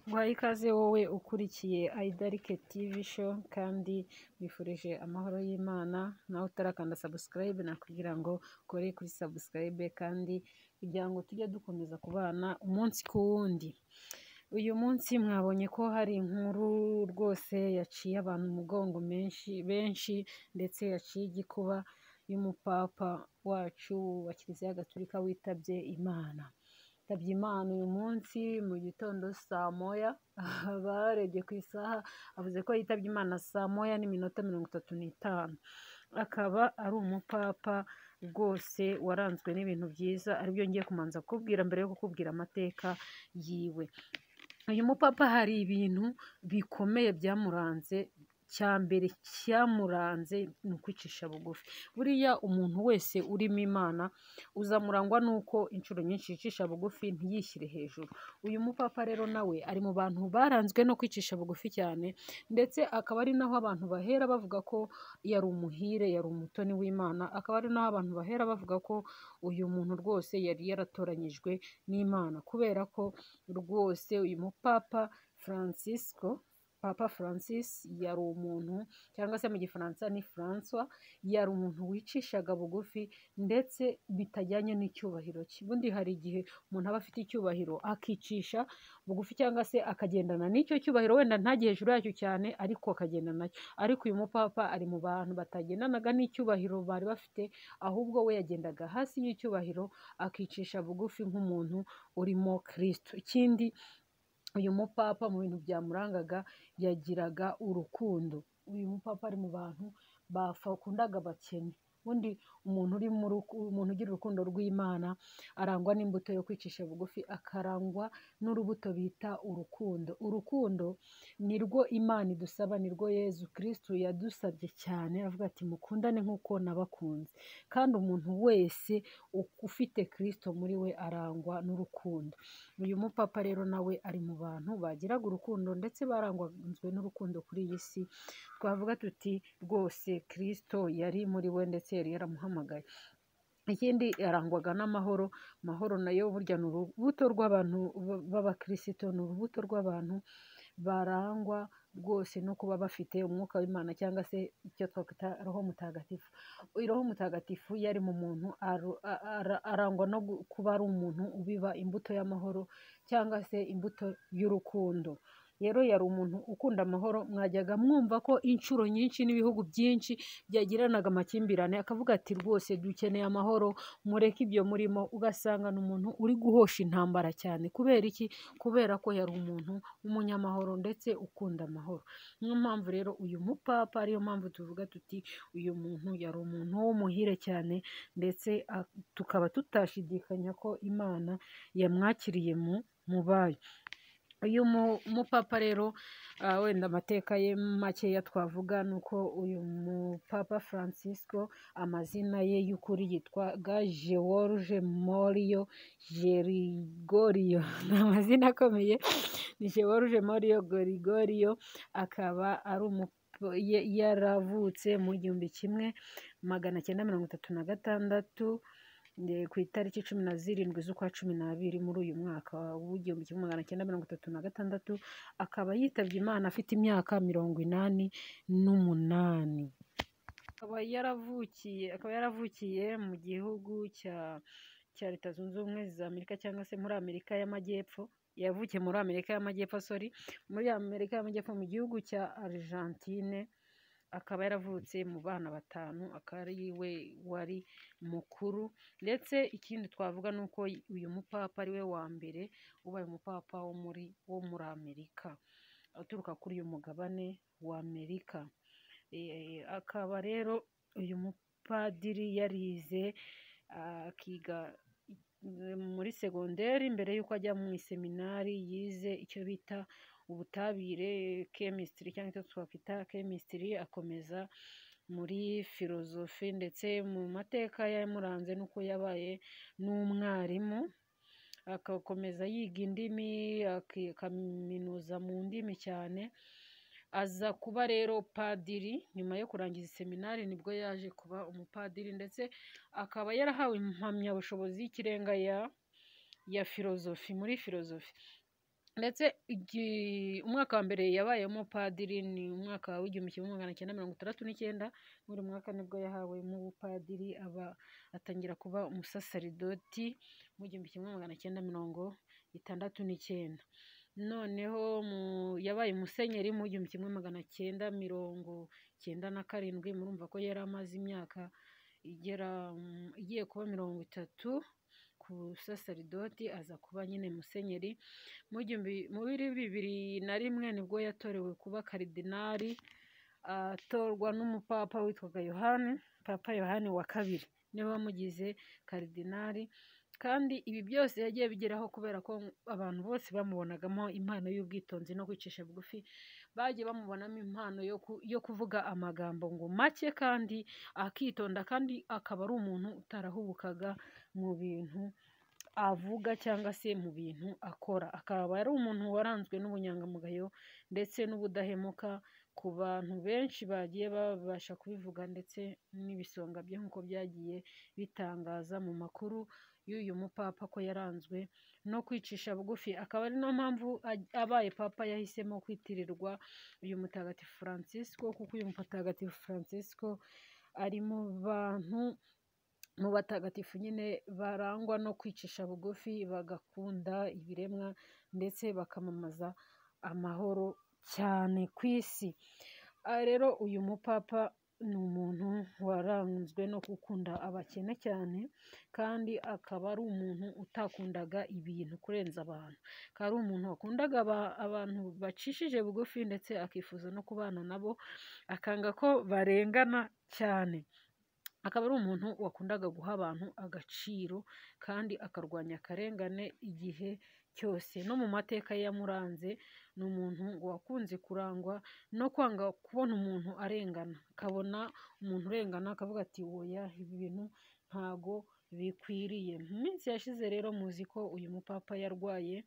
Guhaye ikaze wowe ukurikiye Aidarike TV show kandi wifurije amahoro y'Imana. Nawe utarakanda subscribe nakubwira ngo kore kuri subscribe kandi kugira ngo tujye dukomeza kubana umunsi ku wundi. Uyu munsi mwabonye ko hari inkuru rwose yaciye abantu umugongo benshi ndetse yaciye igikuba y'umupapa wacu wa Kiliziya Gatolika witabye Imana. Yitabye Imana uyu munsi mu gitondo saa moya, barebye ku isaha avuze ko yitabye Imana saa moya n'iminota 35. Akaba ari umupapa rwose waranzwe n'ibintu byiza, aribyo ngiye kumanza kukubwira mbere yo kukubwira amateka yiwe. Uyu mupapa hari ibintu bikomeye byamuranze. Cyambere cyamuranze ni ukwicisha bugufi. Buriya umuntu wese urimo Imana uzamurangwa nuko inshuro nyinshi yicisha bugufi ntiyishyire hejuru. Uyu mupapa rero nawe ari mu bantu baranzwe no kwicisha bugufi cyane, ndetse akaba ari naho abantu bahera bavuga ko yari umuhire, yari umutoni w'Imana. Akaba ari naho abantu bahera bavuga ko uyu muntu rwose yari yaratoranyijwe n'Imana, kubera ko rwose uyu mupapa Papa Francis yari umuntu, cyangwa se mu gifaransa ni François, yari umuntu wicishaga bugufi ndetse bitajyanye n'icyubahiro cye. Ubundi hari igihe umuntu aba afite icyubahiro akicisha bugufi cyangwa se akagendana n'icyo cyubahiro, wenda ntajye hejuru yacyo cyane ariko akagendana nacyo. Ariko uyu mupapa ari mu bantu batagendanaga n'icyubahiro bari bafite, ahubwo we yagendaga hasi y'icyubahiro akicisha bugufi nk'umuntu urimo Kristo. Ikindi, uyu mupapa mu bintu byamurangaga yagiraga urukundo. Uyu mupapa ari mu bantu bakundaga abakene. Ubundi umuntu ugira urukundo rw'Imana arangwa n'imbuto yo kwicisha bugufi, akarangwa n'urubuto bita urukundo. Urukundo nirwo Imana idusaba, nirwo Yezu Kristo yadusabye cyane, avuga ati mukundane nk'uko nabakunze. Kandi umuntu wese ufite Kristo muri we arangwa n'urukundo. Uyu mupapa rero nawe ari mu bantu bagiraga urukundo ndetse barangwanzwe n'urukundo kuri iyi si. Twavuga tuti rwose Kristo yari muri we ndetse yari yaramuhamagaye. Ikindi, yarangwaga n'amahoro. Amahoro nayo burya ni urubuto rw'abantu b'abakristo, ni urubuto rw'abantu barangwa rwose no kuba bafite umwuka w'Imana, cyangwa se icyo twakwita roho mutagatifu. Roho mutagatifu yari mu muntu arangwa no kuba ari umuntu ubiba imbuto y'amahoro cyangwa se imbuto y'urukundo. Rero yari umuntu ukunda amahoro. Mwajyaga mwumva ko inshuro nyinshi n'ibihugu byinshi byagiranaga amakimbirane, akavuga ati rwose dukeneye amahoro, mureke ibyo murimo. Ugasanga ni umuntu uri guhosha intambara cyane. Kubera iki? Kubera ko yari umuntu w'umunyamahoro ndetse ukunda amahoro. Niyo mpamvu rero uyu mupapa, ariyo mpamvu tuvuga tuti uyu muntu yari umuntu w'umuhire cyane, ndetse tukaba tutashidikanya ko Imana yamwakiriye mu bayo. Uyu mupapa rero wenda amateka ye makeya twavuga ni uko uyu mupapa Francisco amazina ye y'ukuri yitwaga George Morio Gerigorio. Ni amazina akomeye, ni George Morio Gerigorio. Akaba ari yaravutse mu 1936 ku itariki 17 z'ukwa 12 muri uyu mwaka w'1936. Akaba yitabye Imana afite imyaka 88. Akaba yaravukiye mu gihugu cya Leta Zunze Ubumwe za Amerika, cyangwa se muri Amerika y'Amajyepfo. Yavukiye muri Amerika y'Amajyepfo, muri Amerika y'Amajyepfo mu gihugu cya Argentine. Akaba yaravutse mu bana 5, akaba ari we wari mukuru. Ndetse ikindi twavuga ni uko uyu mupapa ari we wa mbere ubaye umupapa wo muri Amerika, uturuka kuri uyu mugabane wa Amerika. Akaba rero uyu mupadiri yarize akiga muri segonderi. Mbere y'uko ajya mu iseminari yize icyo bita ubutabire, chemistry, cyangwa icyo twakwita chemistry. Akomeza muri filozofi, ndetse mu mateka yamuranze nuko yabaye n'umwarimu, agakomeza yiga indimi, akaminuza mu ndimi cyane. Aza kuba rero padiri nyuma yo kurangiza iseminari, nibwo yaje kuba umupadiri, ndetse akaba yarahawe impamyabushobozi y'ikirenga ya filozofi, muri filozofi. ndetse umwaka wa mbere yabayemo padiri ni umwaka w'igihumbi kimwe magana cyenda mirongo itandatu n'icyenda. Muri mwaka nibwo yahawemo ubupadiri atangira kuba umusasaridoti mu gihumbi kimwe magana cyenda mirongo itandatu n'icyenda. Noneho yabaye musenyeri mu gihumbi kimwe magana cyenda mirongo cyenda na karindwi. Murumva ko yari amaze imyaka igiye kuba 30 ku busasaridoti, aza kuba nyine musenyeri. Muri 2001 nibwo yatorewe kuba karidinari, atorwa n'umupapa witwaga Papa Yohani wa kabiri niwe wamugize karidinari. Kandi ibi byose yagiye bigeraho kubera ko abantu bose bamubonagamo impano y'ubwitonzi no kwicisha bugufi. Bagiye bamubonamo impano yo kuvuga amagambo ngo make kandi akitonda, kandi akaba ari umuntu utarahubukaga mu bintu avuga cyangwa se mu bintu akora. Akaba ari umuntu waranzwe n'ubunyangamugayo ndetse n'ubudahemuka ku bantu benshi bagiye babasha kubivuga, ndetse n'ibisonga bye nk'uko byagiye bitangaza mu makuru y'uyu mupapa ko yaranzwe no kwicisha bugufi. Akaba ari no mpamvu abaye papa yahisemo kwitirirwa uyu mutagatifu Francisco, kuko uyu mutagatifu Francisco ari mu batagatifu nyine barangwa no kwicisha bugufi, bagakunda ibiremwa ndetse bakamamaza amahoro cyane ku isi. Rero uyu mupapa ni umuntu waranzwe no gukunda abakene cyane, kandi akaba ari umuntu utakundaga ibintu kurenza abantu. Akaba ari umuntu wakundaga abantu bacishije bugufi, ndetse akifuza no kubana nabo, akanga ko barengana cyane. Akaba ari umuntu wakundaga guha abantu agaciro kandi akarwanya akarengane igihe cyose. No mu mateka yamuranze ni umuntu wakunze kurangwa no kwanga kubona umuntu arengana. Akabona umuntu urengana akavuga ati oya, ibi bintu ntago bikwiriye. Mu minsi yashize rero muzi ko uyu mupapa yarwaye,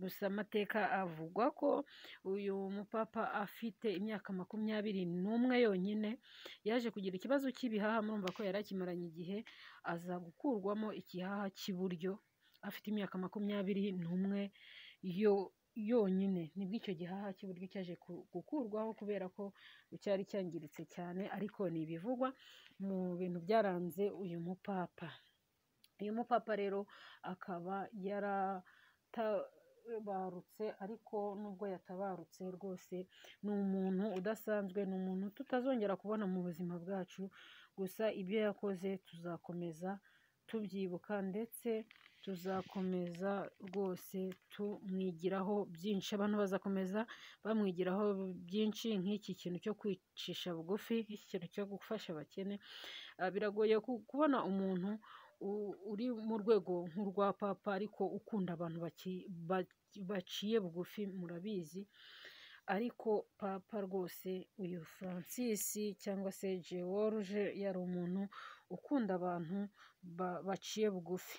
gusa amateka avugwa ko uyu mupapa afite imyaka 21 yonyine yaje kugira ikibazo cy'ibihaha. Murumva ko yari akimaranye igihe, aza gukurwamo igihaha cy'iburyo afite imyaka 21 yonyine. Nibwo icyo gihaha cy'iburyo cyaje gukurwaho kubera ko cyari cyangiritse cyane, ariko ni ibivugwa mu bintu byaranze uyu mupapa. Uyu mupapa rero akaba yaratabarutse, ariko nubwo yatabarutse rwose ni umuntu udasanzwe, ni umuntu tutazongera kubona mu buzima bwacu. Gusa ibyo yakoze tuzakomeza tubyibuka, ndetse tuzakomeza rwose tumwigiraho byinshi. Abantu bazakomeza bamwigiraho byinshi, nk'iki kintu cyo kwicisha bugufi, nk'iki kintu cyo gufasha abakene. Biragoye kubona umuntu uri mu rwego nk'urwa papa ariko ukunda abantu baciye bugufi, murabizi. Ariko papa rwose uyu Francis cyangwa se George yari umuntu ukunda abantu baciye bugufi.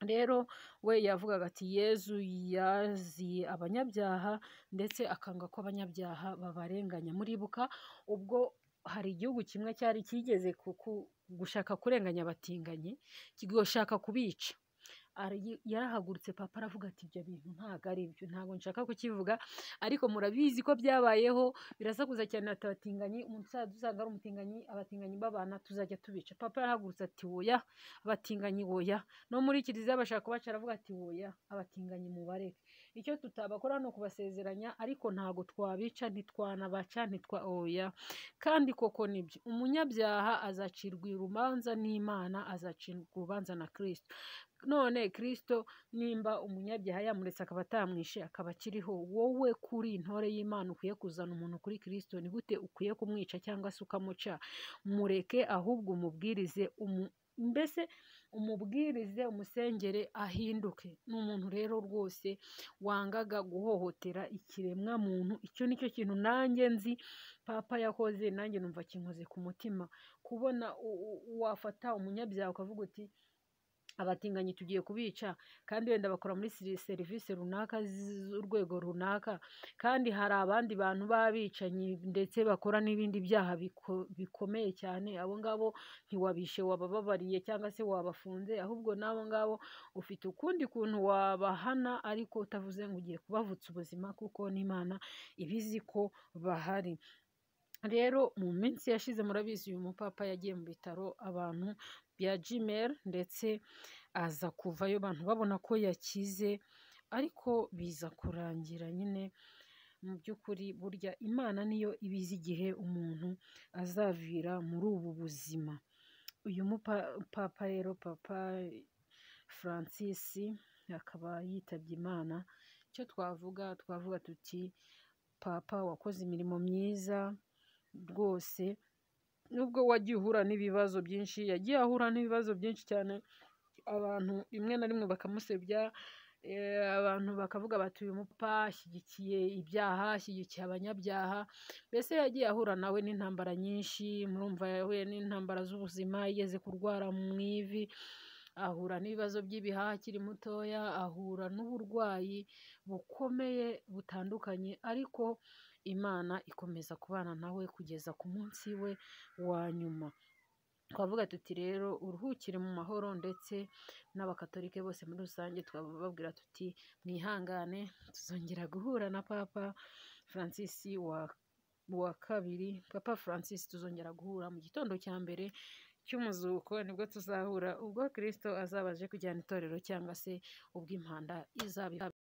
Rero we yavugaga ati Yezu yaziye abanyabyaha, ndetse akanga ko abanyabyaha babarenganya. Muribuka ubwo hari igihugu kimwe cyari kigeze gushaka kurenganya abatinganyi, kigashaka kubica. Yarahagurutse papa aravuga ati ibyo bintu ntabwo ari byo, ntabwo nshaka kukivuga, ariko murabizi ko byabayeho, birasakuza cyane. Ati abatinganyi, umuntu dusanga ari umutinganyi, abatinganyi babana tuzajya tubica. Papa yarahagurutse ati oya, abatinganyi oya. No muri kiliziya bashaka kubaca, aravuga ati oya, abatinganyi mubareke. Icyo tutabakora ni ukubasezeranya, ariko ntabwo twabica, ntitwanabaca, oya. Kandi koko nibyo, umunyabyaha azacirwa urubanza n'Imana, azacirwa urubanza na Kristo. None Kristo nimba umunyabyaha yamuretse akaba atamwishe, akaba akiriho, wowe kuri intore y'Imana ukwiye kuzana umuntu kuri Kristo, ni gute ukwiye kumwica cyangwa se ukamuca? Mureke ahubwo umubwirize, mbese umubwirize, umusengere ahinduke. Ni umuntu rero rwose wangaga guhohotera ikiremwa muntu. Icyo nicyo kintu nanjye nzi papa yakoze, nanjye numva kinkoze ku mutima, kubona wafata umunyabyaha ukavuga uti abatinganyi tugiye kubica kandi wenda bakora muri serivisi runaka z'urwego runaka, kandi hari abandi bantu b'abicanyi ndetse bakora n'ibindi byaha bikomeye cyane, abo ngabo ntiwabishe wabababariye cyangwa se wabafunze, ahubwo n'abo ngabo ufite ukundi kuntu wabahana, ariko utavuze ngo ugiye kubavutsa ubuzima, kuko n'Imana ibizi ko bahari. Rero mu minsi yashize murabizi uyu mupapa yagiye mu bitaro abantu bya Gmail, ndetse aza kuvayo abantu babona ko yakize, ariko biza kurangira nyine mu by'ukuri burya Imana niyo ibizi igihe umuntu azavira muri ubu buzima. Uyu mupapa rero, Papa Francis akaba yitabye Imana. Icyo twavuga tuti papa wakoze imirimo myiza rwose, nubwo wagiye uhura n'ibibazo byinshi, yagiye ahura n'ibibazo byinshi cyane, abantu rimwe na rimwe bakamusebya, abantu bakavuga bati uyu mupapa ashyigikiye ibyaha, ashyigikiye abanyabyaha, mbese yagiye ahura nawe n'intambara nyinshi. Murumva yahuye n'intambara z'ubuzima, yigeze kurwara mu ivi, ahura n'ibibazo by'ibihaha akiri mutoya, ahura n'uburwayi bukomeye butandukanye, ariko Imana ikomeza kubana nawe kugeza ku munsi we wa nyuma. Twavuga tuti rero uruhukire mu mahoro, ndetse n'abakatolike bose muri rusange twababwira tuti mwihangane, tuzongera guhura na Papa Francis wa kabiri. Papa Francis tuzongera guhura mu gitondo cya mbere cy'umuzuko, nibwo tuzahura, ubwo Kristo azaba aje kujyana itorero, cyangwa se ubwo impanda izaba